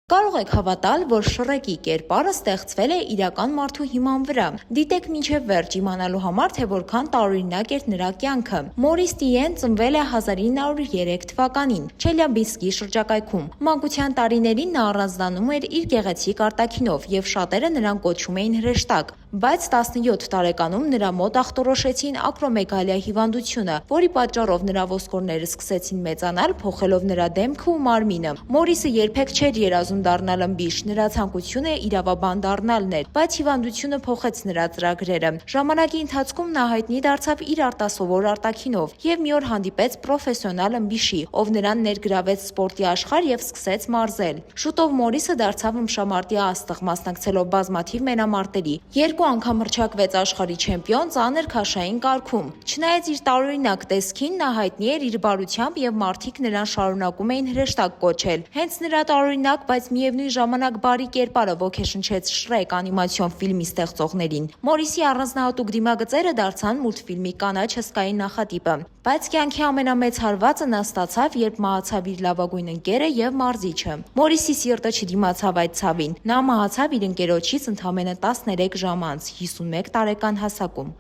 Կարող եք հավատալ, որ Շրեկի կերպարը ստեղծվել է իրական մարդու հիման վրա։ Դիտեք մինչև վերջ իմանալու համար, թե որքան տարօրինակ էր նրա կյանքը։ Մորիս Տիեն ծնվել է 1903 թվականին Չելյաբինսկի շրջակայքում։ Մանկության տարիներին նա առանձնանում էր իր գեղեցիկ արտաքինով և շատերը նրան կոչում էին հրեշտակ, բայց 17 տարեկանում նրա մոտ ախտորոշեցին ակրոմեգալիա հիվանդությունը, որի պատճառով նրա ոսկորները սկսեցին մեծանալ, փոխելով նրա դեմքը ու մարմինը։ Մորիսը երբեք չէր երազում դառնալ ըմբիշ, նրա ցանկությունը իրավաբան դառնալն էր, բայց հիվանդությունը փոխեց նրա ծրագրերը։ Ժամանակի ընթացքում նա հայտնի դարձավ իր արտասովոր արտաքինով և մի օր հանդիպեց պրոֆեսիոնալ ըմբիշի, ով նրան ներգրավեց սպորտի աշխարհ և սկսեց մարզել։ Շուտով Մորիսը դարձավ ըմբշամարտի աստղ, մասնակցելով բազմաթիվ մենամարտերի։ Երկու անգամ հռչակվեց աշխարհի չեմպիոն ծանր քաշային կարգում։ Չնայած իր տարօրինակ տեսքին, նա հայտնի էր իր բարությամբ և մարդիկ նրան շարունակում էին հրեշտակ կոչել։ Հենց նրա տարօրինակ, բայց միևնույն ժամանակ բարի կերպարը ոգեշնչեց Շրեք անիմացիոն ֆիլմի ստեղծողներին։ Մորիսի առանձնահատուկ դիմագծերը դարձան մուլտֆիլմի կանաչ հսկայի նախատիպը։ Բայց կյանքի ամենամեծ հարվածը նա ստացավ, երբ մահացավ իր լավագույն ընկերը և մարզիչը։ Մորիսի սիրտը չդիմացավ այդ ցավին։ Նա մահացավ իր ընկերոջից ընդամենը 13 ժամ անց, 51 տարեկան հասակում։